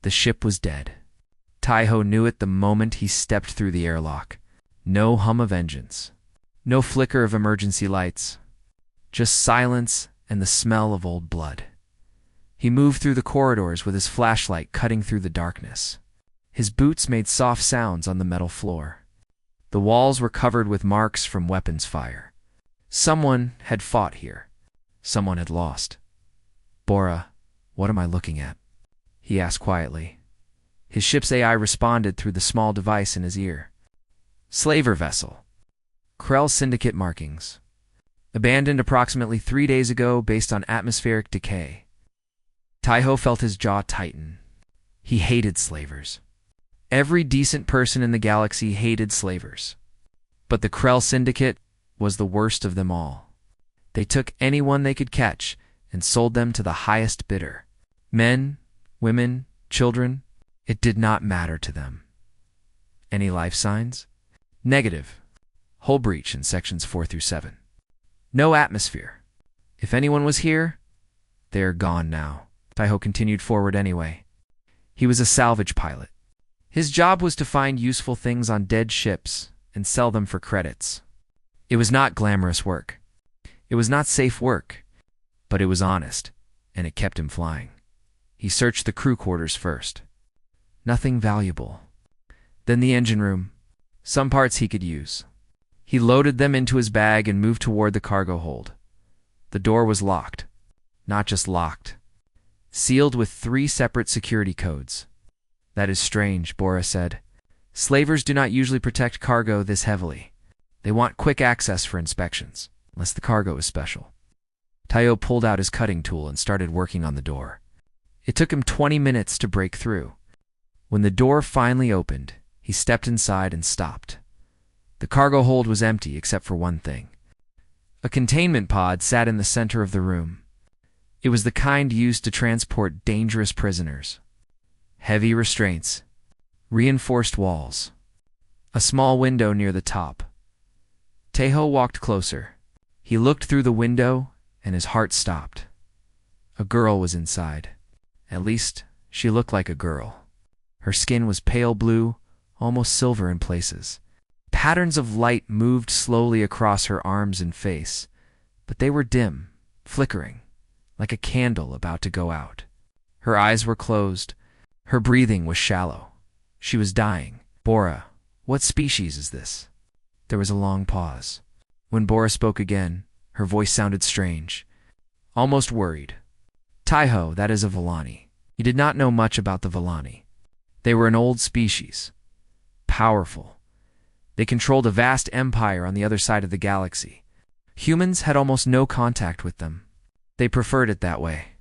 The ship was dead. Tai-Ho knew it the moment he stepped through the airlock. No hum of engines. No flicker of emergency lights. Just silence and the smell of old blood. He moved through the corridors with his flashlight cutting through the darkness. His boots made soft sounds on the metal floor. The walls were covered with marks from weapons fire. Someone had fought here. Someone had lost. "Bora, what am I looking at?" he asked quietly. His ship's AI responded through the small device in his ear. "Slaver vessel. Krell Syndicate markings. Abandoned approximately 3 days ago based on atmospheric decay." Tai-Ho felt his jaw tighten. He hated slavers. Every decent person in the galaxy hated slavers. But the Krell Syndicate was the worst of them all. They took anyone they could catch and sold them to the highest bidder. Men, women, children, it did not matter to them. Any life signs? Negative. Hull breach in sections 4 through 7. No atmosphere. If anyone was here, they are gone now. Tai-Ho continued forward anyway. He was a salvage pilot. His job was to find useful things on dead ships and sell them for credits. It was not glamorous work. It was not safe work, but it was honest, and it kept him flying. He searched the crew quarters first. Nothing valuable. Then the engine room. Some parts he could use. He loaded them into his bag and moved toward the cargo hold. The door was locked. Not just locked. Sealed with 3 separate security codes. "That is strange," Bora said. "Slavers do not usually protect cargo this heavily. They want quick access for inspections, unless the cargo is special." Tai-Ho pulled out his cutting tool and started working on the door. It took him 20 minutes to break through. When the door finally opened, he stepped inside and stopped. The cargo hold was empty except for one thing. A containment pod sat in the center of the room. It was the kind used to transport dangerous prisoners. Heavy restraints. Reinforced walls. A small window near the top. Tai-Ho walked closer. He looked through the window, and his heart stopped. A girl was inside. At least, she looked like a girl. Her skin was pale blue, almost silver in places. Patterns of light moved slowly across her arms and face, but they were dim, flickering, like a candle about to go out. Her eyes were closed. Her breathing was shallow. She was dying. "Bora, what species is this?" There was a long pause. When Bora spoke again, her voice sounded strange, almost worried. "Tai-Ho, that is a Villani." He did not know much about the Villani. They were an old species. Powerful. They controlled a vast empire on the other side of the galaxy. Humans had almost no contact with them. They preferred it that way.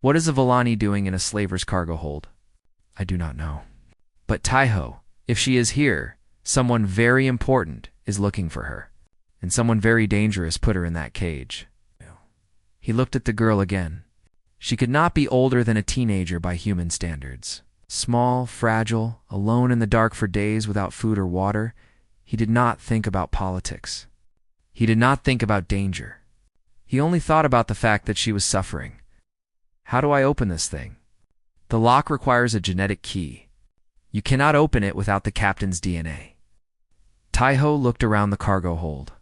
What is a Villani doing in a slaver's cargo hold? I do not know. But Tai-Ho, if she is here, someone very important is looking for her, and someone very dangerous put her in that cage. He looked at the girl again. She could not be older than a teenager by human standards. Small, fragile, alone in the dark for days without food or water, he did not think about politics. He did not think about danger. He only thought about the fact that she was suffering. How do I open this thing? The lock requires a genetic key. You cannot open it without the captain's DNA. Tai-Ho looked around the cargo hold.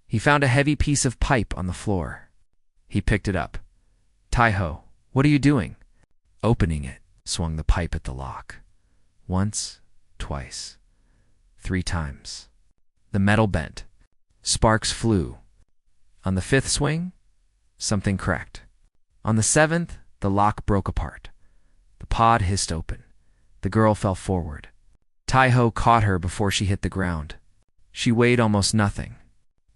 He found a heavy piece of pipe on the floor. He picked it up. Tai-Ho, what are you doing? Opening it. Swung the pipe at the lock. Once, twice, 3 times. The metal bent. Sparks flew. On the 5th swing, something cracked. On the 7th, the lock broke apart. The pod hissed open. The girl fell forward. Tai-Ho caught her before she hit the ground. She weighed almost nothing.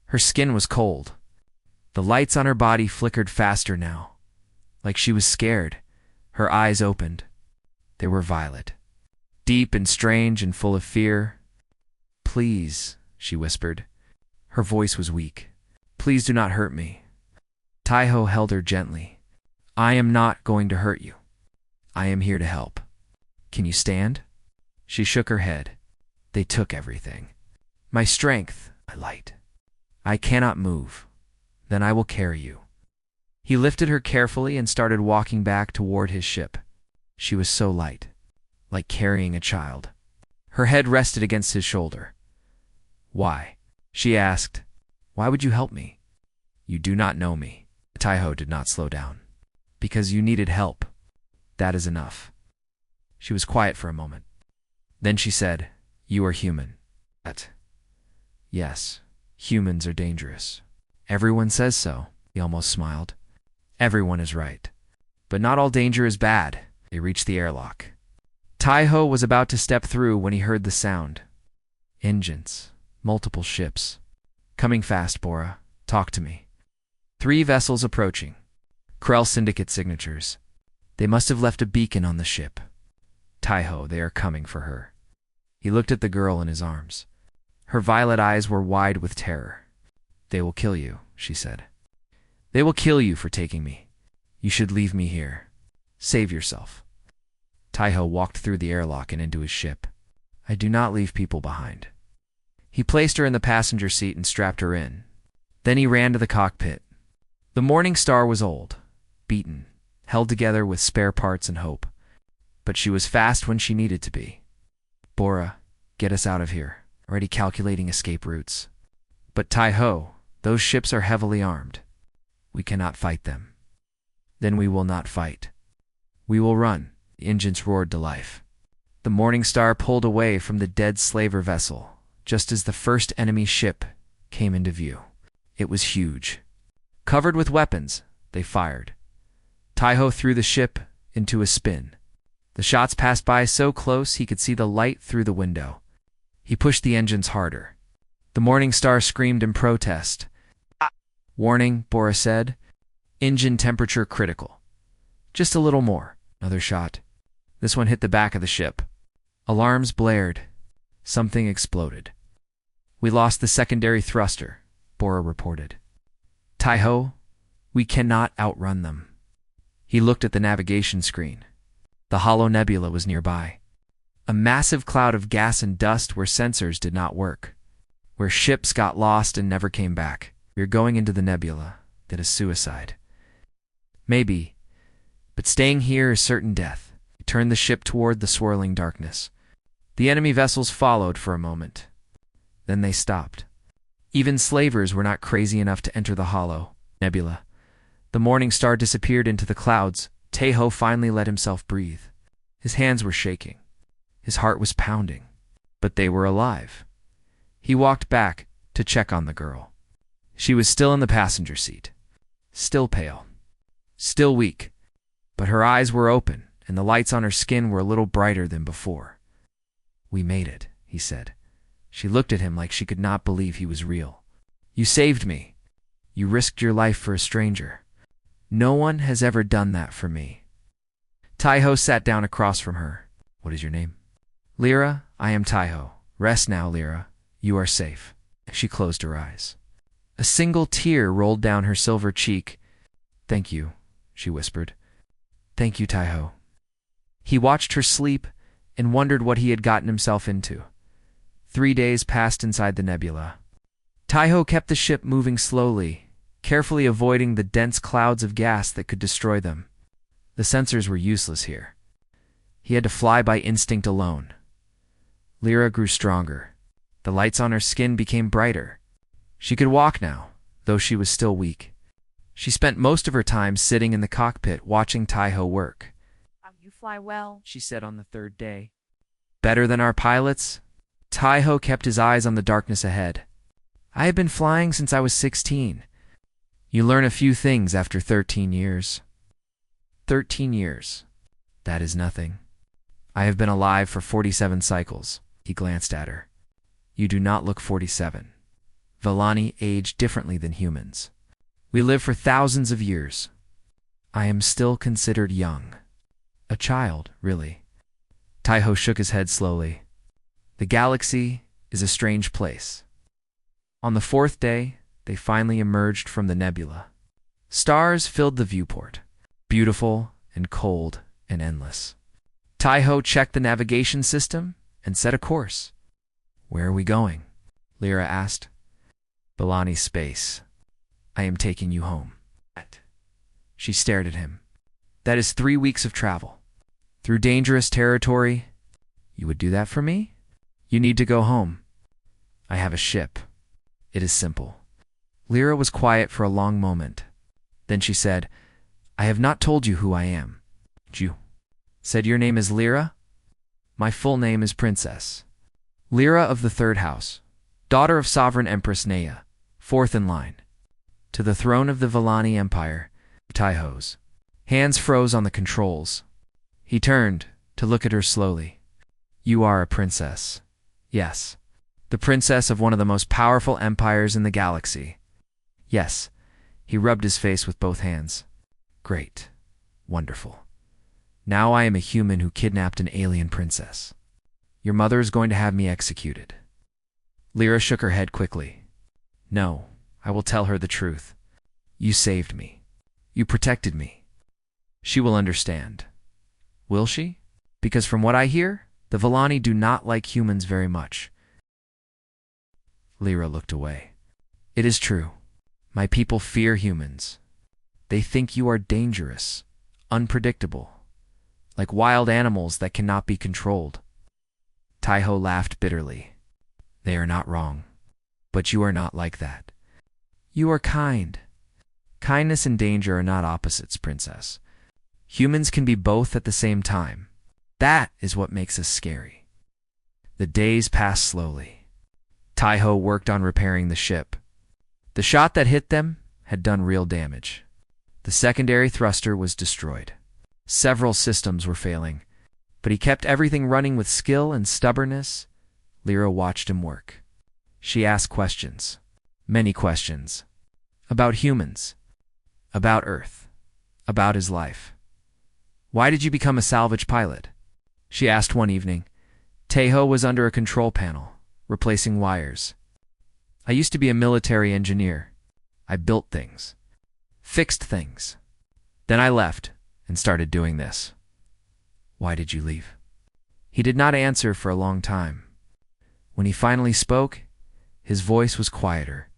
Her skin was cold. The lights on her body flickered faster now. Like she was scared. Her eyes opened. They were violet. Deep and strange and full of fear. "Please," she whispered. Her voice was weak. "Please do not hurt me." Tai-Ho held her gently. "I am not going to hurt you. I am here to help. Can you stand?" She shook her head. "They took everything. My strength, my light. I cannot move. Then I will carry you." He lifted her carefully and started walking back toward his ship. She was so light, like carrying a child. Her head rested against his shoulder. "Why?" she asked. "Why would you help me? You do not know me." Taiho did not slow down. "Because you needed help. That is enough." She was quiet for a moment. Then she said, "You are human." "Yes, humans are dangerous." "Everyone says so." He almost smiled. "Everyone is right. But not all danger is bad." They reached the airlock. Taiho was about to step through when he heard the sound. Engines. Multiple ships. "Coming fast, Bora. Talk to me." 3 vessels approaching. Krell Syndicate signatures. They must have left a beacon on the ship. Taiho, they are coming for her. He looked at the girl in his arms. Her violet eyes were wide with terror. "They will kill you," she said. "They will kill you for taking me. You should leave me here. Save yourself." Taiho walked through the airlock and into his ship. "I do not leave people behind." He placed her in the passenger seat and strapped her in. Then he ran to the cockpit. The Morning Star was old, beaten, held together with spare parts and hope. But she was fast when she needed to be. "Bora, get us out of here," already calculating escape routes. "But Taiho, those ships are heavily armed. We cannot fight them." "Then we will not fight. We will run." The engines roared to life. The Morning Star pulled away from the dead slaver vessel, just as the first enemy ship came into view. It was huge. Covered with weapons, they fired. Taiho threw the ship into a spin. The shots passed by so close he could see the light through the window. He pushed the engines harder. The Morning Star screamed in protest. "Warning," Bora said. "Engine temperature critical. Just a little more." Another shot. This one hit the back of the ship. Alarms blared. Something exploded. "We lost the secondary thruster," Bora reported. "Taiho, we cannot outrun them." He looked at the navigation screen. The hollow nebula was nearby. A massive cloud of gas and dust where sensors did not work. Where ships got lost and never came back. "We're going into the nebula. That is suicide." "Maybe. But staying here is certain death." He turned the ship toward the swirling darkness. The enemy vessels followed for a moment. Then they stopped. Even slavers were not crazy enough to enter the hollow nebula. The Morning Star disappeared into the clouds. Taiho finally let himself breathe. His hands were shaking. His heart was pounding. But they were alive. He walked back to check on the girl. She was still in the passenger seat. Still pale. Still weak. But her eyes were open, and the lights on her skin were a little brighter than before. "We made it," he said. She looked at him like she could not believe he was real. "You saved me. You risked your life for a stranger. No one has ever done that for me." Taiho sat down across from her. "What is your name?" "Lyra, I am Taiho. Rest now, Lyra. You are safe." She closed her eyes. A single tear rolled down her silver cheek. "Thank you," she whispered. "Thank you, Taiho." He watched her sleep and wondered what he had gotten himself into. 3 days passed inside the nebula. Taiho kept the ship moving slowly, carefully avoiding the dense clouds of gas that could destroy them. The sensors were useless here. He had to fly by instinct alone. Lyra grew stronger. The lights on her skin became brighter. She could walk now, though she was still weak. She spent most of her time sitting in the cockpit watching Taiho work. "You fly well," she said on the 3rd day. "Better than our pilots?" Taiho kept his eyes on the darkness ahead. "I have been flying since I was 16. You learn a few things after 13 years. 13 years. That is nothing. I have been alive for 47 cycles." He glanced at her. "You do not look 47. Vellani age differently than humans. We live for thousands of years. I am still considered young. A child, really." Taiho shook his head slowly. "The galaxy is a strange place." On the 4th day, they finally emerged from the nebula. Stars filled the viewport, beautiful and cold and endless. Taiho checked the navigation system and set a course. "Where are we going?" Lyra asked. "Vellani space. I am taking you home." She stared at him. "That is 3 weeks of travel." through dangerous territory. You would do that for me? You need to go home. I have a ship. It is simple. Lyra was quiet for a long moment. Then she said, I have not told you who I am. You said your name is Lyra? My full name is Princess. Lyra of the Third House, daughter of Sovereign Empress Nea, fourth in line. To the throne of the Villani Empire, Taiho's hands froze on the controls. He turned to look at her slowly. You are a princess. Yes. The princess of one of the most powerful empires in the galaxy. Yes. He rubbed his face with both hands. Great. Wonderful. Now I am a human who kidnapped an alien princess. Your mother is going to have me executed. Lyra shook her head quickly. No, I will tell her the truth. You saved me. You protected me. She will understand. Will she? Because from what I hear, the Villani do not like humans very much. Lyra looked away. It is true. My people fear humans. They think you are dangerous, unpredictable, like wild animals that cannot be controlled. Taiho laughed bitterly. They are not wrong. But you are not like that. You are kind. Kindness and danger are not opposites, princess. Humans can be both at the same time. That is what makes us scary. The days passed slowly. Taiho worked on repairing the ship. The shot that hit them had done real damage. The secondary thruster was destroyed. Several systems were failing, but he kept everything running with skill and stubbornness. Lyra watched him work. She asked questions, many questions, about humans, about Earth, about his life. Why did you become a salvage pilot? She asked one evening. Taiho was under a control panel, replacing wires. I used to be a military engineer. I built things, fixed things. Then I left and started doing this. Why did you leave? He did not answer for a long time. When he finally spoke, his voice was quieter.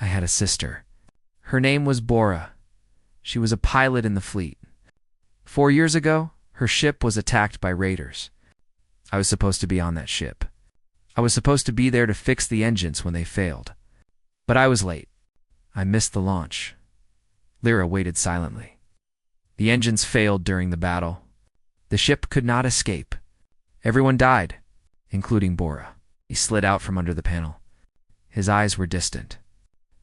I had a sister. Her name was Bora. She was a pilot in the fleet. 4 years ago, her ship was attacked by raiders. I was supposed to be on that ship. I was supposed to be there to fix the engines when they failed. But I was late. I missed the launch. Lyra waited silently. The engines failed during the battle. The ship could not escape. Everyone died, including Bora. He slid out from under the panel. His eyes were distant.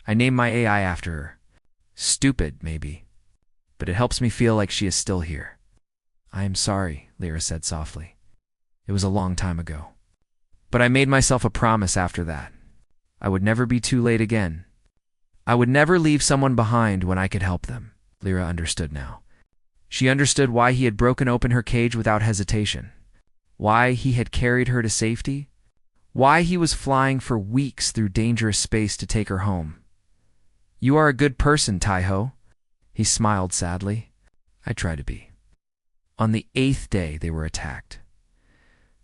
I named my AI after her. Stupid, maybe. But it helps me feel like she is still here. I am sorry, Lyra said softly. It was a long time ago. But I made myself a promise after that. I would never be too late again. I would never leave someone behind when I could help them. Lyra understood now. She understood why he had broken open her cage without hesitation. Why he had carried her to safety. Why he was flying for weeks through dangerous space to take her home. You are a good person, Taiho. He smiled sadly. I try to be. On the 8th day, they were attacked.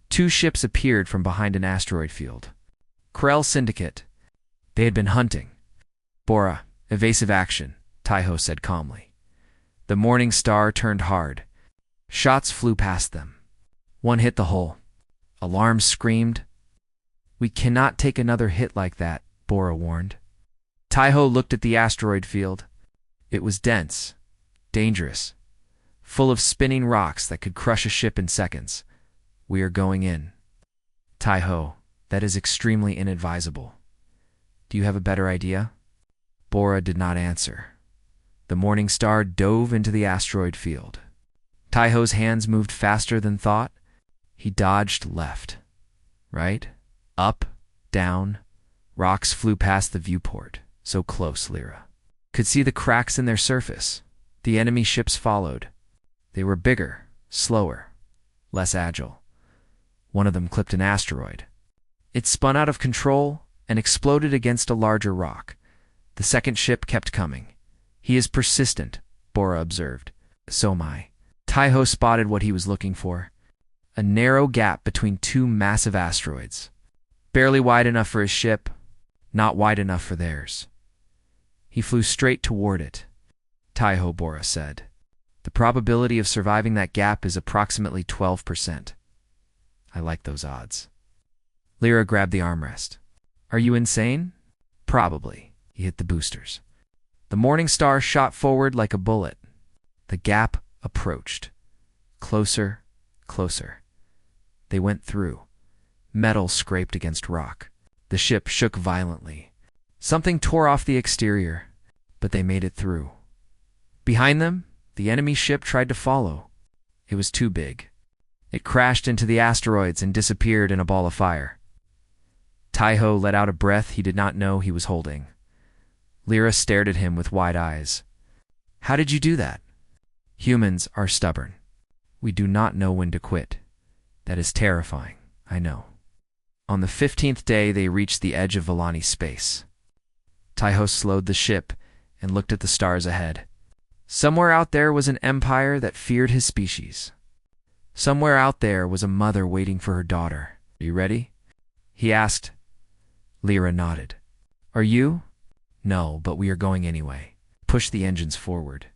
2 ships appeared from behind an asteroid field. Krell Syndicate. They had been hunting. Bora, evasive action, Taiho said calmly. The morning star turned hard. Shots flew past them. One hit the hull. Alarms screamed. We cannot take another hit like that, Bora warned. Taiho looked at the asteroid field. It was dense, dangerous, full of spinning rocks that could crush a ship in seconds. We are going in. Taiho, that is extremely inadvisable. Do you have a better idea? Bora did not answer. The morning star dove into the asteroid field. Taiho's hands moved faster than thought. He dodged left, right, up, down. Rocks flew past the viewport, so close Lyra could see the cracks in their surface. The enemy ships followed. They were bigger, slower, less agile. One of them clipped an asteroid. It spun out of control and exploded against a larger rock. The second ship kept coming. He is persistent, Bora observed. So am I. Taiho spotted what he was looking for. A narrow gap between 2 massive asteroids. Barely wide enough for his ship, not wide enough for theirs. He flew straight toward it. Taiho, Bora said. The probability of surviving that gap is approximately 12%. I like those odds. Lyra grabbed the armrest. Are you insane? Probably. He hit the boosters. The Morning Star shot forward like a bullet. The gap approached. Closer, closer. They went through. Metal scraped against rock. The ship shook violently. Something tore off the exterior, but they made it through. Behind them, the enemy ship tried to follow. It was too big. It crashed into the asteroids and disappeared in a ball of fire. Taiho let out a breath he did not know he was holding. Lyra stared at him with wide eyes. How did you do that? Humans are stubborn. We do not know when to quit. That is terrifying, I know. On the 15th day, they reached the edge of Villani space. Taiho slowed the ship and looked at the stars ahead. Somewhere out there was an empire that feared his species. Somewhere out there was a mother waiting for her daughter. Are you ready? He asked. Lyra nodded. Are you? No, but we are going anyway. Push the engines forward.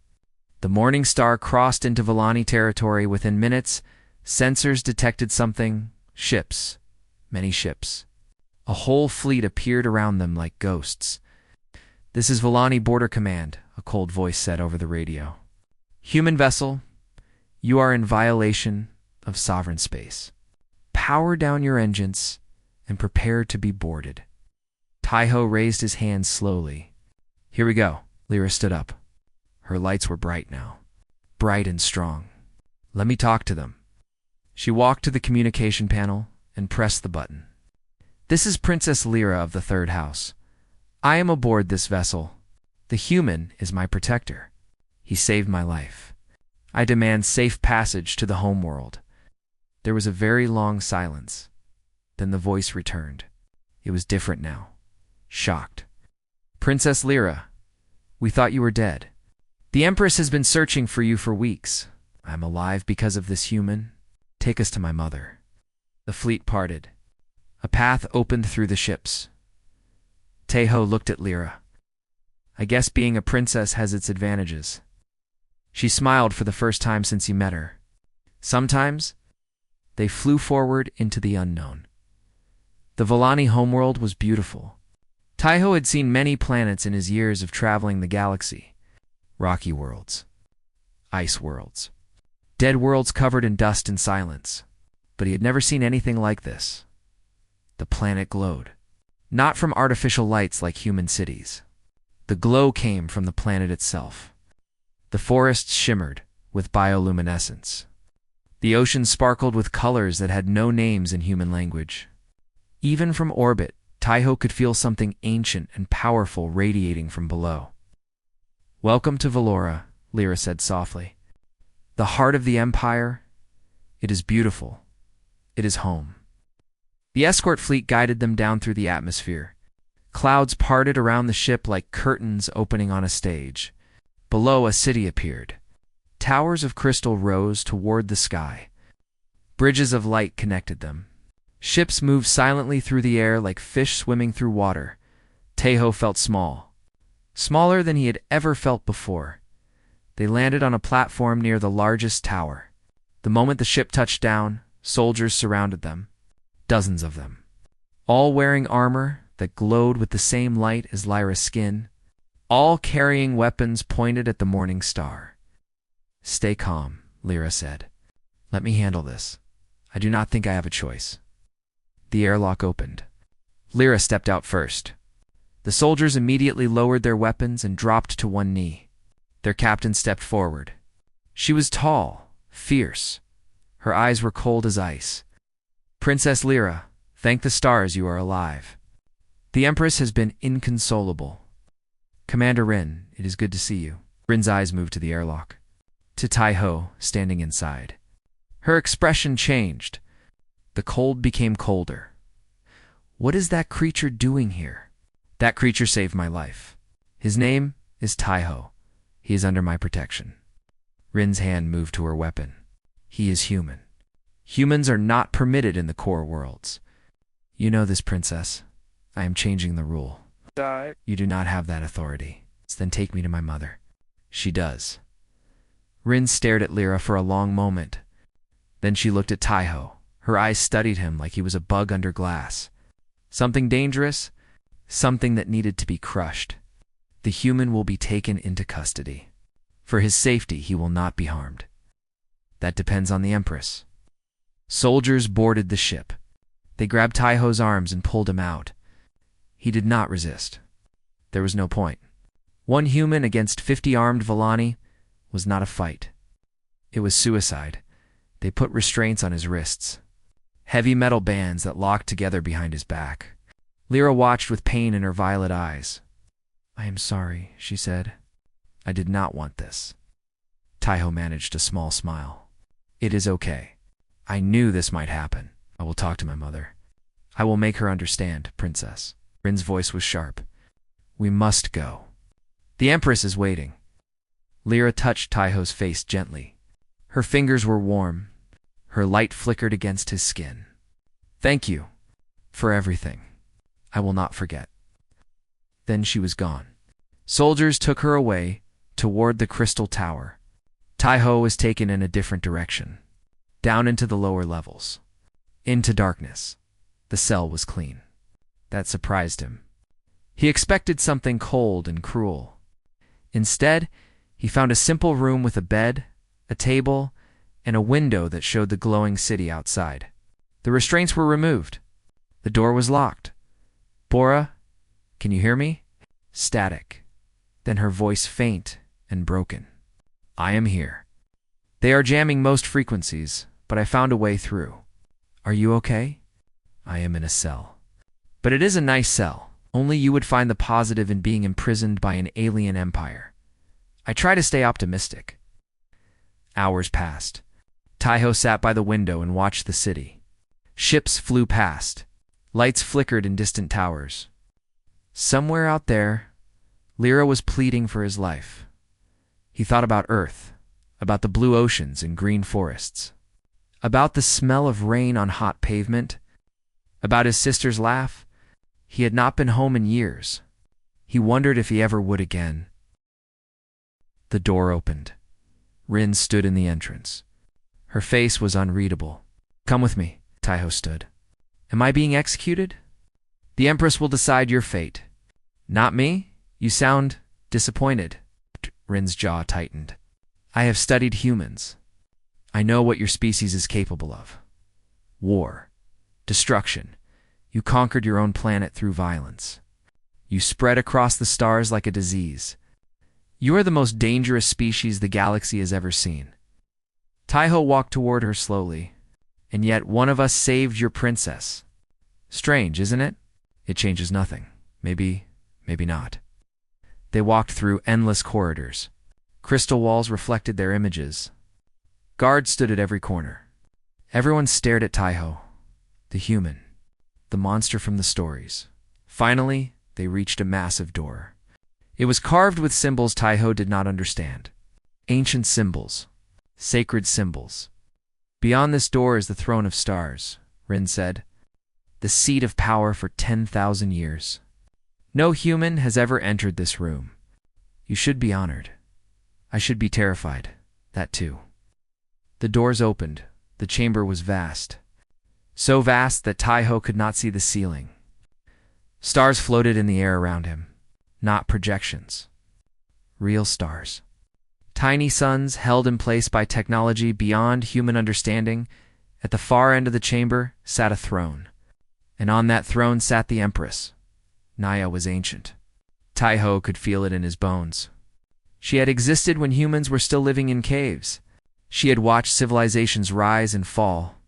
The Morning Star crossed into Villani territory within minutes. Sensors detected something. Ships. Many ships. A whole fleet appeared around them like ghosts. This is Villani Border Command, a cold voice said over the radio. Human vessel, you are in violation of sovereign space. Power down your engines and prepare to be boarded. Taiho raised his hands slowly. Here we go. Lyra stood up. Her lights were bright now. Bright and strong. Let me talk to them. She walked to the communication panel and pressed the button. This is Princess Lyra of the Third House. I am aboard this vessel. The human is my protector. He saved my life. I demand safe passage to the homeworld. There was a very long silence. Then the voice returned. It was different now. Shocked. Princess Lyra, we thought you were dead. The Empress has been searching for you for weeks. I am alive because of this human. Take us to my mother. The fleet parted. A path opened through the ships. Taiho looked at Lyra. I guess being a princess has its advantages. She smiled for the first time since he met her. Sometimes, they flew forward into the unknown. The Villani homeworld was beautiful. Taiho had seen many planets in his years of traveling the galaxy. Rocky worlds. Ice worlds. Dead worlds covered in dust and silence. But he had never seen anything like this. The planet glowed. Not from artificial lights like human cities. The glow came from the planet itself. The forests shimmered with bioluminescence. The ocean sparkled with colors that had no names in human language. Even from orbit, Taiho could feel something ancient and powerful radiating from below. Welcome to Valora, Lyra said softly. The heart of the Empire. It is beautiful. It is home. The escort fleet guided them down through the atmosphere. Clouds parted around the ship like curtains opening on a stage. Below, a city appeared. Towers of crystal rose toward the sky. Bridges of light connected them. Ships moved silently through the air like fish swimming through water. Taiho felt small. Smaller than he had ever felt before. They landed on a platform near the largest tower. The moment the ship touched down, soldiers surrounded them. Dozens of them. All wearing armor that glowed with the same light as Lyra's skin. All carrying weapons pointed at the Morning Star. Stay calm, Lyra said. Let me handle this. I do not think I have a choice. The airlock opened. Lyra stepped out first. The soldiers immediately lowered their weapons and dropped to one knee. Their captain stepped forward. She was tall, fierce. Her eyes were cold as ice. Princess Lyra, thank the stars you are alive. The Empress has been inconsolable. Commander Rin, it is good to see you. Rin's eyes moved to the airlock. To Taiho, standing inside. Her expression changed. The cold became colder. What is that creature doing here? That creature saved my life. His name is Taiho. He is under my protection. Rin's hand moved to her weapon. He is human. Humans are not permitted in the core worlds. You know this, princess. I am changing the rule. You do not have that authority. Then take me to my mother. She does. Rin stared at Lyra for a long moment. Then she looked at Taiho. Her eyes studied him like he was a bug under glass. Something dangerous, something that needed to be crushed. The human will be taken into custody. For his safety, he will not be harmed. That depends on the Empress. Soldiers boarded the ship. They grabbed Taiho's arms and pulled him out. He did not resist. There was no point. One human against 50 armed Villani was not a fight. It was suicide. They put restraints on his wrists. Heavy metal bands that locked together behind his back. Lyra watched with pain in her violet eyes. "I am sorry," she said. "I did not want this." Taiho managed a small smile. "It is okay. I knew this might happen. I will talk to my mother. I will make her understand, Princess." Rin's voice was sharp. "We must go. The Empress is waiting." Lyra touched Taiho's face gently. Her fingers were warm. Her light flickered against his skin. "Thank you for everything. I will not forget." Then she was gone. Soldiers took her away toward the crystal tower. Taiho was taken in a different direction, down into the lower levels, into darkness. The cell was clean. That surprised him. He expected something cold and cruel. Instead, he found a simple room with a bed, a table, and a window that showed the glowing city outside. The restraints were removed. The door was locked. "Bora, can you hear me?" Static. Then her voice faint and broken. "I am here. They are jamming most frequencies, but I found a way through. Are you okay?" "I am in a cell. But it is a nice cell. Only you would find the positive in being imprisoned by an alien empire. I try to stay optimistic." Hours passed. Taiho sat by the window and watched the city. Ships flew past. Lights flickered in distant towers. Somewhere out there, Lyra was pleading for his life. He thought about Earth, about the blue oceans and green forests, about the smell of rain on hot pavement, about his sister's laugh. He had not been home in years. He wondered if he ever would again. The door opened. Rin stood in the entrance. Her face was unreadable. "Come with me," Taiho stood. "Am I being executed?" "The Empress will decide your fate." "Not me? You sound disappointed." Rin's jaw tightened. "I have studied humans. I know what your species is capable of. War. Destruction. You conquered your own planet through violence. You spread across the stars like a disease. You are the most dangerous species the galaxy has ever seen." Taiho walked toward her slowly. "And yet one of us saved your princess. Strange, isn't it? It changes nothing. Maybe not." They walked through endless corridors. Crystal walls reflected their images. Guards stood at every corner. Everyone stared at Taiho, the human, the monster from the stories. Finally, they reached a massive door. It was carved with symbols Taiho did not understand. Ancient symbols. Sacred symbols. "Beyond this door is the throne of stars," Rin said. "The seat of power for 10,000 years. No human has ever entered this room. You should be honored. I should be terrified. That too." The doors opened. The chamber was vast. So vast that Taiho could not see the ceiling. Stars floated in the air around him. Not projections. Real stars. Tiny suns held in place by technology beyond human understanding. At the far end of the chamber sat a throne. And on that throne sat the Empress. Naya was ancient. Taiho could feel it in his bones. She had existed when humans were still living in caves. She had watched civilizations rise and fall.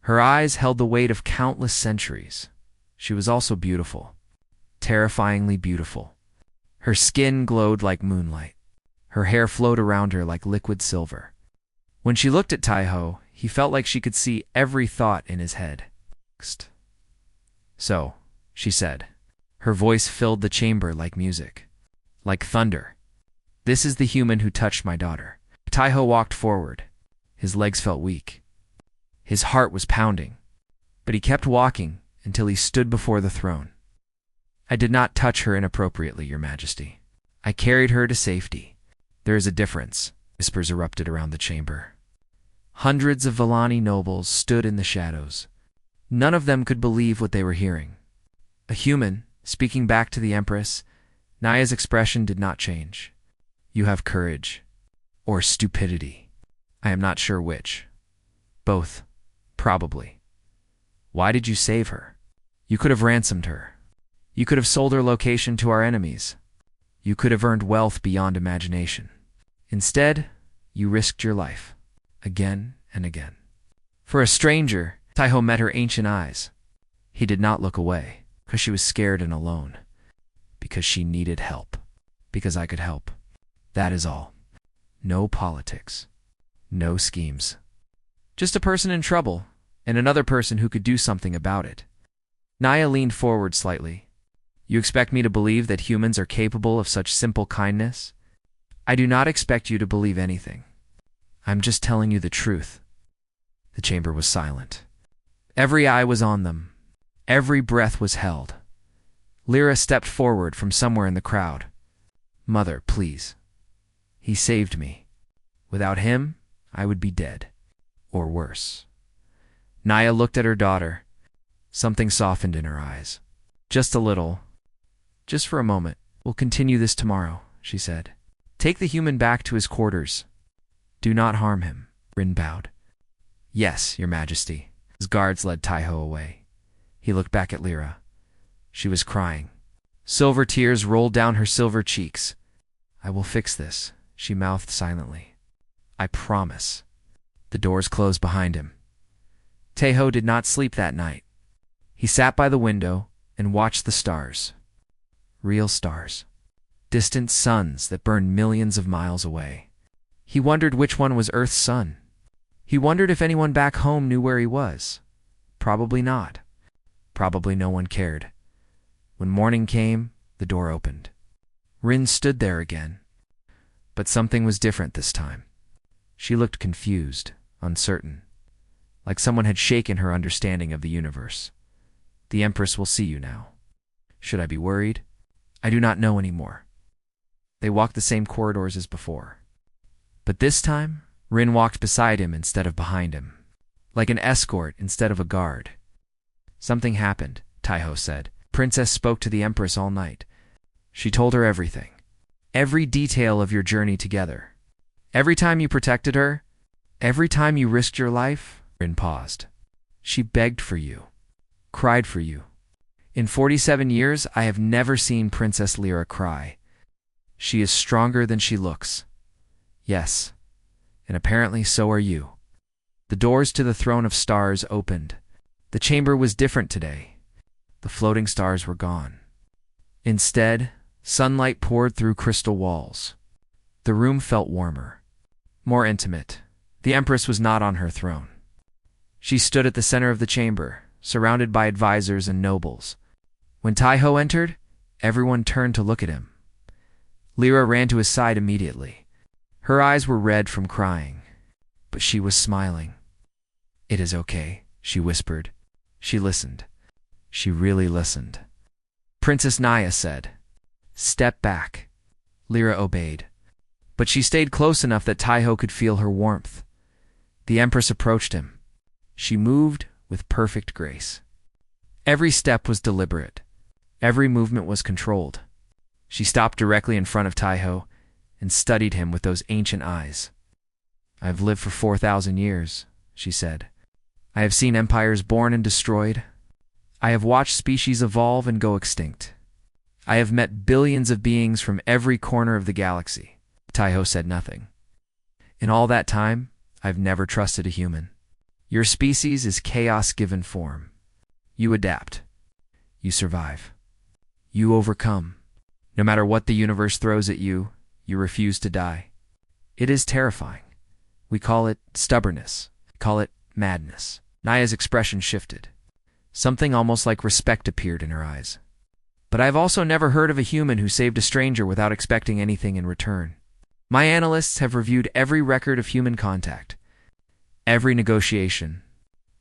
Her eyes held the weight of countless centuries. She was also beautiful. Terrifyingly beautiful. Her skin glowed like moonlight. Her hair flowed around her like liquid silver. When she looked at Taiho, he felt like she could see every thought in his head. "So," she said. Her voice filled the chamber like music, like thunder. "This is the human who touched my daughter." Taiho walked forward. His legs felt weak. His heart was pounding. But he kept walking until he stood before the throne. "I did not touch her inappropriately, Your Majesty. I carried her to safety. There is a difference." Whispers erupted around the chamber. Hundreds of Villani nobles stood in the shadows. None of them could believe what they were hearing. A human, speaking back to the Empress, Naya's expression did not change. You have courage. Or stupidity. I am not sure which. Both. Probably. Why did you save her? You could have ransomed her. You could have sold her location to our enemies. You could have earned wealth beyond imagination. Instead, you risked your life. Again and again. For a stranger, Taiho met her ancient eyes. He did not look away, because she was scared and alone. Because she needed help. Because I could help. That is all. No politics. No schemes. Just a person in trouble, and another person who could do something about it. Naya leaned forward slightly. You expect me to believe that humans are capable of such simple kindness? I do not expect you to believe anything. I'm just telling you the truth. The chamber was silent. Every eye was on them. Every breath was held. Lyra stepped forward from somewhere in the crowd. Mother, please. He saved me. Without him, I would be dead. Or worse. Naya looked at her daughter. Something softened in her eyes. Just a little. Just for a moment. We'll continue this tomorrow, she said. Take the human back to his quarters. Do not harm him. Rin bowed. Yes, Your Majesty. His guards led Taiho away. He looked back at Lyra. She was crying. Silver tears rolled down her silver cheeks. I will fix this, she mouthed silently. I promise. The doors closed behind him. Taiho did not sleep that night. He sat by the window and watched the stars. Real stars. Distant suns that burned millions of miles away. He wondered which one was Earth's sun. He wondered if anyone back home knew where he was. Probably not. Probably no one cared. When morning came, the door opened. Rin stood there again. But something was different this time. She looked confused, uncertain, like someone had shaken her understanding of the universe. The Empress will see you now. Should I be worried? I do not know anymore. They walked the same corridors as before. But this time, Rin walked beside him instead of behind him, like an escort instead of a guard. Something happened, Taiho said. Princess spoke to the Empress all night. She told her everything. Every detail of your journey together. Every time you protected her, every time you risked your life, Rin paused. She begged for you, cried for you. In 47 years, I have never seen Princess Lyra cry. She is stronger than she looks. Yes, and apparently so are you. The doors to the throne of stars opened. The chamber was different today. The floating stars were gone. Instead, sunlight poured through crystal walls. The room felt warmer, more intimate. The Empress was not on her throne. She stood at the center of the chamber, surrounded by advisors and nobles. When Taiho entered, everyone turned to look at him. Lyra ran to his side immediately. Her eyes were red from crying, but she was smiling. It is okay, she whispered. She listened. She really listened. Princess Naya said, Step back. Lyra obeyed. But she stayed close enough that Taiho could feel her warmth. The Empress approached him. She moved with perfect grace. Every step was deliberate. Every movement was controlled. She stopped directly in front of Taiho and studied him with those ancient eyes. I have lived for 4,000 years, she said. I have seen empires born and destroyed. I have watched species evolve and go extinct. I have met billions of beings from every corner of the galaxy. Taiho said nothing. In all that time, I've never trusted a human. Your species is chaos given form. You adapt. You survive. You overcome. No matter what the universe throws at you, you refuse to die. It is terrifying. We call it stubbornness. Call it madness. Naya's expression shifted. Something almost like respect appeared in her eyes. But I've also never heard of a human who saved a stranger without expecting anything in return. My analysts have reviewed every record of human contact, every negotiation,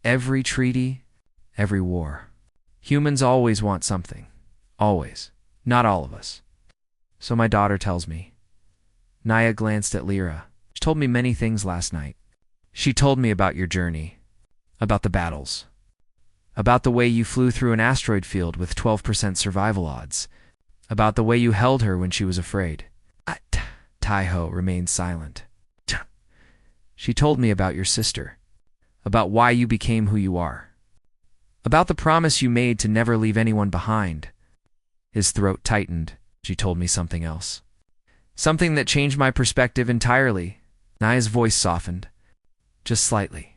every treaty, every war. Humans always want something. Always. Not all of us. So my daughter tells me. Naya glanced at Lyra. She told me many things last night. She told me about your journey, about the battles, about the way you flew through an asteroid field with 12% survival odds, about the way you held her when she was afraid. Taiho remained silent. She told me about your sister, about why you became who you are, about the promise you made to never leave anyone behind. His throat tightened. She told me something else. Something that changed my perspective entirely. Naya's voice softened. Just slightly.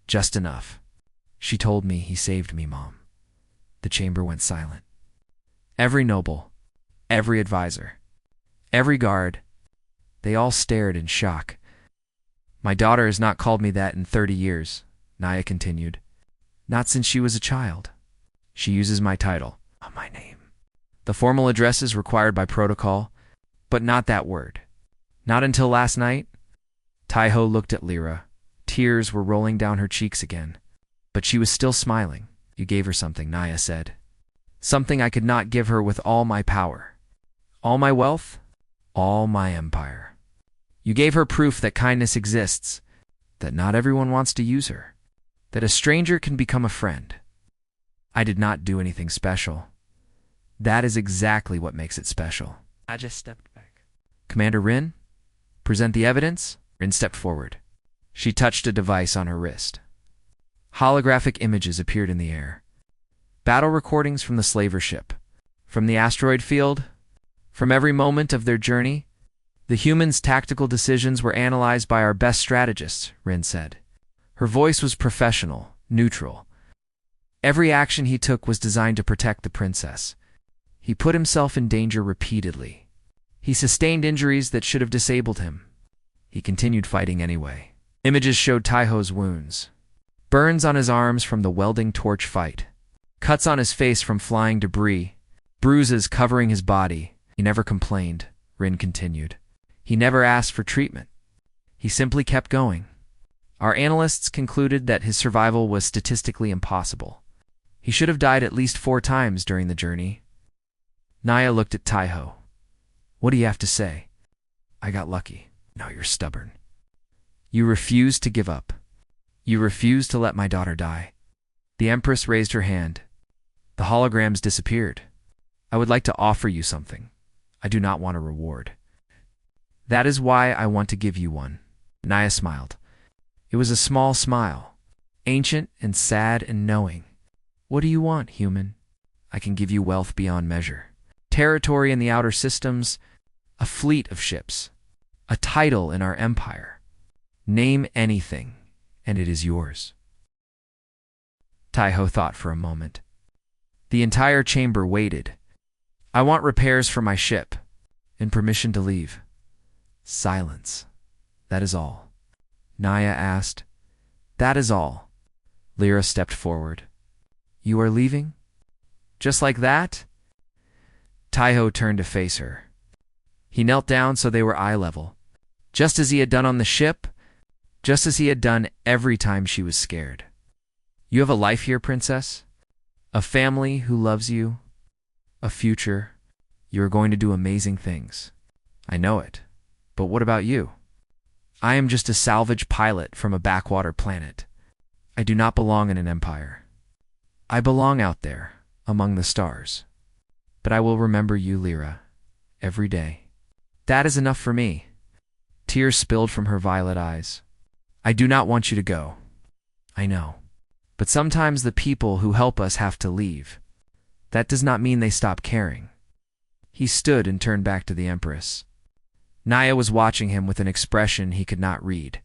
Just enough. She told me he saved me, Mom. The chamber went silent. Every noble, every advisor, every guard, they all stared in shock. My daughter has not called me that in 30 years, Naya continued. Not since she was a child. She uses my title, not my name. The formal addresses required by protocol, but not that word. Not until last night. Taiho looked at Lyra. Tears were rolling down her cheeks again, but she was still smiling. You gave her something, Naya said. Something I could not give her with all my power. All my wealth, all my empire. You gave her proof that kindness exists, that not everyone wants to use her, that a stranger can become a friend. I did not do anything special. That is exactly what makes it special. I just stepped back. Commander Rin, present the evidence. Rin stepped forward. She touched a device on her wrist. Holographic images appeared in the air. Battle recordings from the slaver ship, from the asteroid field, from every moment of their journey. The humans' tactical decisions were analyzed by our best strategists, Rin said. Her voice was professional, neutral. Every action he took was designed to protect the princess. He put himself in danger repeatedly. He sustained injuries that should have disabled him. He continued fighting anyway. Images showed Taiho's wounds. Burns on his arms from the welding torch fight. Cuts on his face from flying debris. Bruises covering his body. He never complained, Rin continued. He never asked for treatment. He simply kept going. Our analysts concluded that his survival was statistically impossible. He should have died at least 4 times during the journey. Naya looked at Taiho. What do you have to say? I got lucky. No, you're stubborn. You refused to give up. You refused to let my daughter die. The Empress raised her hand. The holograms disappeared. I would like to offer you something. I do not want a reward. That is why I want to give you one. Naya smiled. It was a small smile, ancient and sad and knowing. What do you want, human? I can give you wealth beyond measure. Territory in the outer systems, a fleet of ships, a title in our empire. Name anything, and it is yours. Taiho thought for a moment. The entire chamber waited. I want repairs for my ship, and permission to leave. Silence. That is all. Naya asked. That is all. Lyra stepped forward. You are leaving? Just like that? Taiho turned to face her. He knelt down so they were eye level, just as he had done on the ship, just as he had done every time she was scared. You have a life here, princess. A family who loves you. A future. You are going to do amazing things. I know it. But what about you? I am just a salvage pilot from a backwater planet. I do not belong in an empire. I belong out there, among the stars. But I will remember you, Lyra, every day. That is enough for me. Tears spilled from her violet eyes. I do not want you to go. I know. But sometimes the people who help us have to leave. That does not mean they stop caring. He stood and turned back to the Empress. Naya was watching him with an expression he could not read.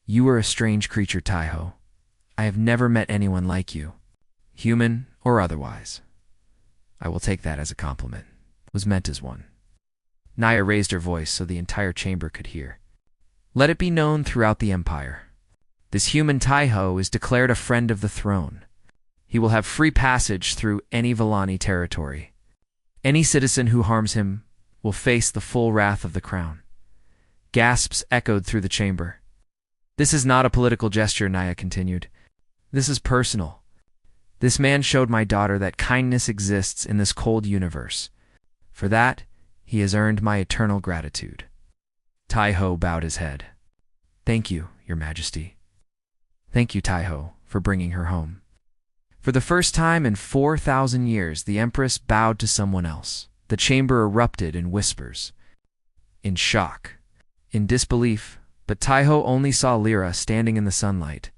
You are a strange creature, Taiho. I have never met anyone like you, human or otherwise. I will take that as a compliment. It was meant as one. Naya raised her voice so the entire chamber could hear. Let it be known throughout the empire. This human Taiho is declared a friend of the throne. He will have free passage through any Villani territory. Any citizen who harms him will face the full wrath of the crown. Gasps echoed through the chamber. This is not a political gesture, Naya continued. This is personal. This man showed my daughter that kindness exists in this cold universe. For that, he has earned my eternal gratitude. Taiho bowed his head. Thank you, Your Majesty. Thank you, Taiho, for bringing her home. For the first time in 4,000 years, the Empress bowed to someone else. The chamber erupted in whispers, in shock, in disbelief, but Taiho only saw Lyra standing in the sunlight,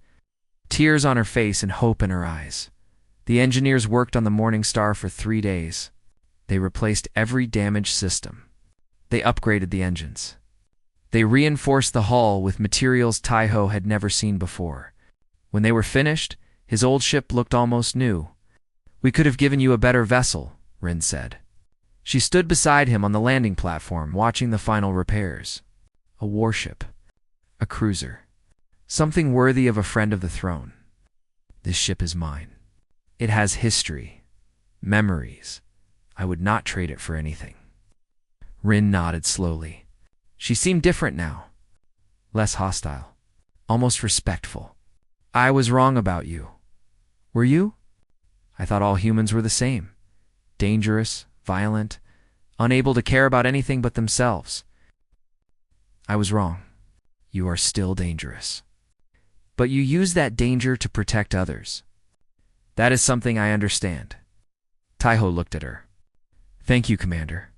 tears on her face and hope in her eyes. The engineers worked on the Morning Star for 3 days. They replaced every damaged system. They upgraded the engines. They reinforced the hull with materials Taiho had never seen before. When they were finished, his old ship looked almost new. "We could have given you a better vessel," Rin said. She stood beside him on the landing platform, watching the final repairs. A warship. A cruiser. Something worthy of a friend of the throne. "This ship is mine. It has history. Memories. I would not trade it for anything." Rin nodded slowly. She seemed different now. Less hostile. Almost respectful. "I was wrong about you." "Were you?" "I thought all humans were the same. Dangerous, violent, unable to care about anything but themselves." "I was wrong. You are still dangerous. But you use that danger to protect others. That is something I understand." Taiho looked at her. "Thank you, Commander.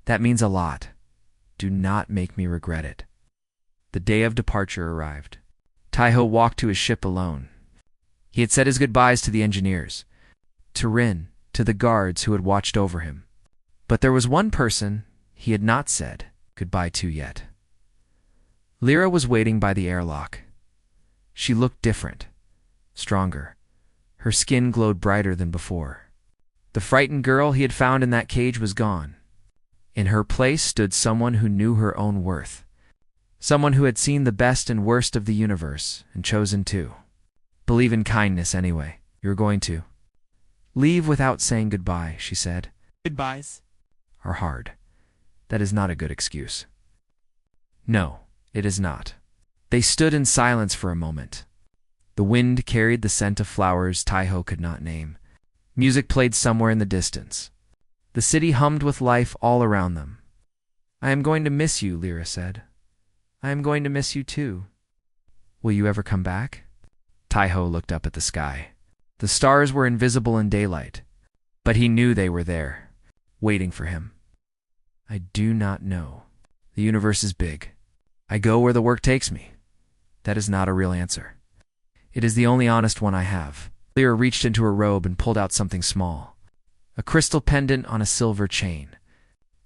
That means a lot. Do not make me regret it." The day of departure arrived. Taiho walked to his ship alone. He had said his goodbyes to the engineers, to Rin, to the guards who had watched over him. But there was one person he had not said goodbye to yet. Lyra was waiting by the airlock. She looked different, stronger. Her skin glowed brighter than before. The frightened girl he had found in that cage was gone. In her place stood someone who knew her own worth. Someone who had seen the best and worst of the universe and chosen to believe in kindness anyway. "You're going to leave without saying goodbye," she said. "Goodbyes "Are hard. That is not a good excuse." "No, it is not." They stood in silence for a moment. The wind carried the scent of flowers Taiho could not name. Music played somewhere in the distance. The city hummed with life all around them. "I am going to miss you," Lyra said. "I am going to miss you too." "Will you ever come back?" Taiho looked up at the sky. The stars were invisible in daylight, but he knew they were there, waiting for him. "I do not know. The universe is big. I go where the work takes me." That is not a real answer. It is the only honest one I have. Lyra reached into her robe and pulled out something small. A crystal pendant on a silver chain.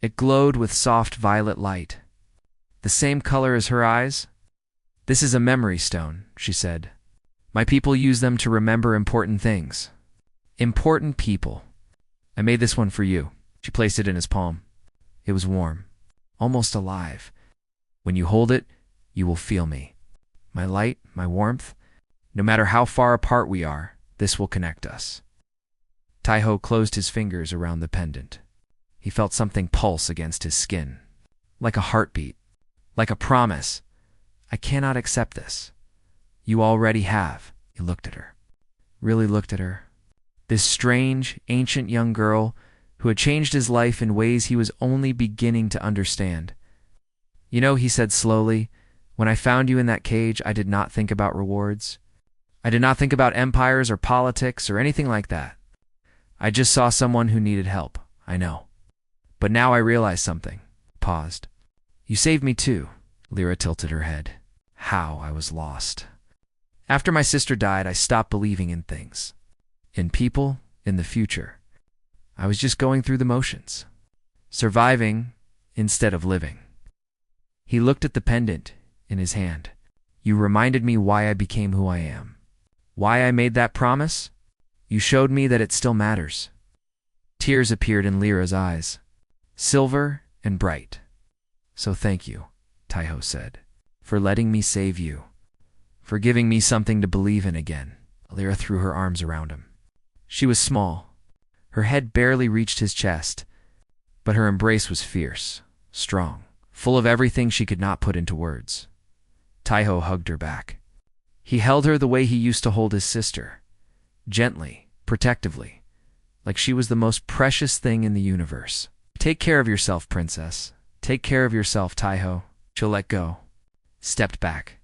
It glowed with soft violet light. The same color as her eyes. "This is a memory stone," she said. "My people use them to remember important things. Important people. I made this one for you." She placed it in his palm. It was warm, almost alive. "When you hold it, you will feel me. My light, my warmth. No matter how far apart we are, this will connect us." Taiho closed his fingers around the pendant. He felt something pulse against his skin. Like a heartbeat. Like a promise. "I cannot accept this." "You already have." He looked at her. Really looked at her. This strange, ancient young girl who had changed his life in ways he was only beginning to understand. "You know," he said slowly, "when I found you in that cage, I did not think about rewards. I did not think about empires or politics or anything like that. I just saw someone who needed help, I know. But now I realize something." Paused. "You saved me too." Lyra tilted her head. "How I was lost. After my sister died, I stopped believing in things. In people, in the future. I was just going through the motions. Surviving instead of living." He looked at the pendant in his hand. "You reminded me why I became who I am. Why I made that promise? You showed me that it still matters." Tears appeared in Lyra's eyes. Silver and bright. "So thank you," Taiho said, "for letting me save you. For giving me something to believe in again." Lyra threw her arms around him. She was small. Her head barely reached his chest, but her embrace was fierce, strong, full of everything she could not put into words. Taiho hugged her back. He held her the way he used to hold his sister, gently, protectively, like she was the most precious thing in the universe. "Take care of yourself, princess. Take care of yourself, Taiho." She let go, stepped back.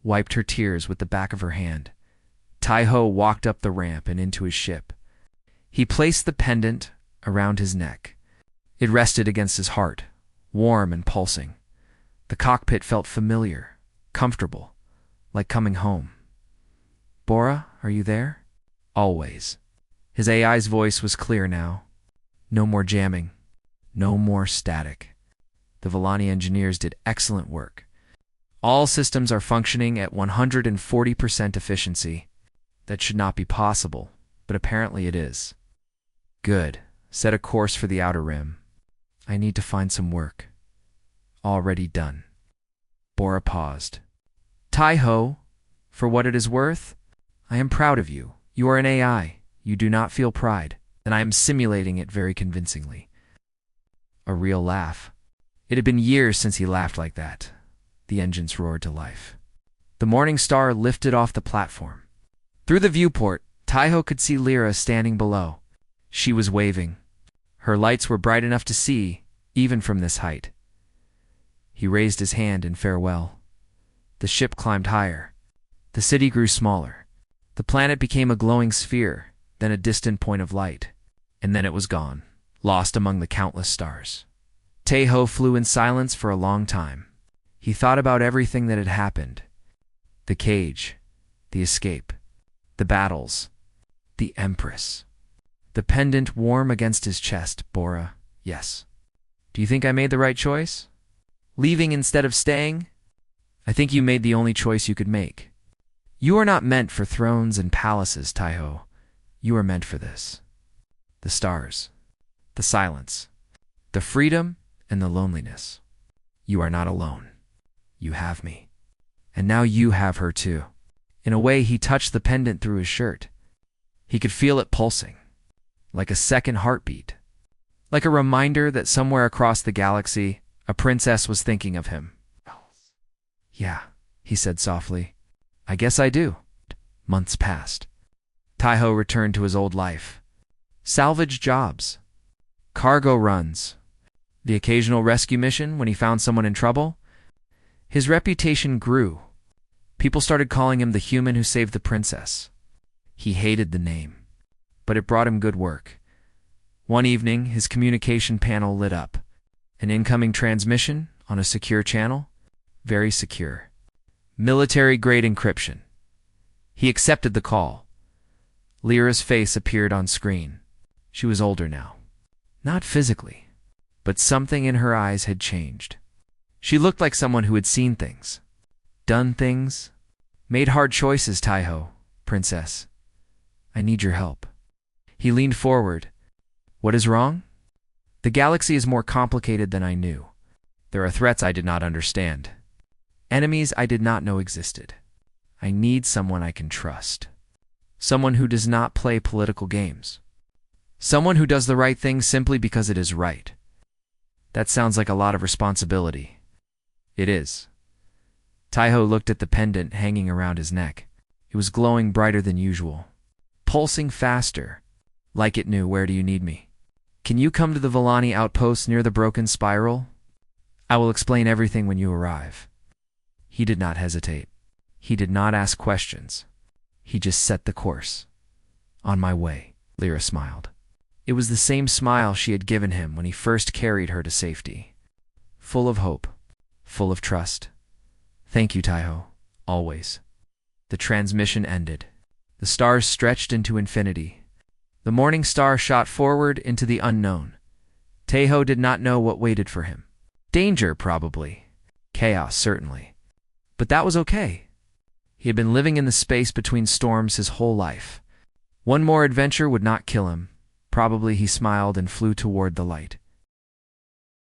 wiped her tears with the back of her hand. Tai-ho walked up the ramp and into his ship. He placed the pendant around his neck. It rested against his heart, warm and pulsing. The cockpit felt familiar, comfortable, like coming home. "Bora, are you there?" "Always." His AI's voice was clear now. No more jamming. No more static. The Villani engineers did excellent work. All systems are functioning at 140% efficiency. That should not be possible, but apparently it is. Good. Set a course for the outer rim. I need to find some work. Already done. Bora paused. Tai-ho, for what it is worth, I am proud of you. You are an AI. You do not feel pride, and I am simulating it very convincingly. A real laugh. It had been years since he laughed like that. The engines roared to life. The Morning Star lifted off the platform. Through the viewport, Tai-ho could see Lyra standing below. She was waving. Her lights were bright enough to see, even from this height. He raised his hand in farewell. The ship climbed higher. The city grew smaller. The planet became a glowing sphere, then a distant point of light. And then it was gone, lost among the countless stars. Tai-ho flew in silence for a long time. He thought about everything that had happened. The cage, the escape, the battles, the Empress. The pendant warm against his chest. Bora, yes. Do you think I made the right choice? Leaving instead of staying? I think you made the only choice you could make. You are not meant for thrones and palaces, Tai-ho. You are meant for this. The stars, the silence, the freedom, and the loneliness. You are not alone. You have me. And now you have her too. In a way, he touched the pendant through his shirt. He could feel it pulsing, like a second heartbeat, like a reminder that somewhere across the galaxy, a princess was thinking of him. Yeah, he said softly. I guess I do. Months passed. Tai-ho returned to his old life. Salvage jobs, cargo runs, the occasional rescue mission when he found someone in trouble. His reputation grew. People started calling him the human who saved the princess. He hated the name, but it brought him good work. One evening, his communication panel lit up. An incoming transmission on a secure channel. Very secure. Military-grade encryption. He accepted the call. Lyra's face appeared on screen. She was older now. Not physically, but something in her eyes had changed. She looked like someone who had seen things, done things, made hard choices. Tai-ho, princess, I need your help. He leaned forward. What is wrong? The galaxy is more complicated than I knew. There are threats I did not understand. Enemies I did not know existed. I need someone I can trust. Someone who does not play political games. Someone who does the right thing simply because it is right. That sounds like a lot of responsibility. It is. Tai-ho looked at the pendant hanging around his neck. It was glowing brighter than usual, pulsing faster, like it knew, where do you need me? Can you come to the Villani outpost near the broken spiral? I will explain everything when you arrive. He did not hesitate. He did not ask questions. He just set the course. On my way, Lyra smiled. It was the same smile she had given him when he first carried her to safety. Full of hope, full of trust. Thank you, Tai-ho, always. The transmission ended. The stars stretched into infinity. The Morning Star shot forward into the unknown. Tai-ho did not know what waited for him. Danger, probably. Chaos, certainly. But that was okay. He had been living in the space between storms his whole life. One more adventure would not kill him. Probably he smiled and flew toward the light.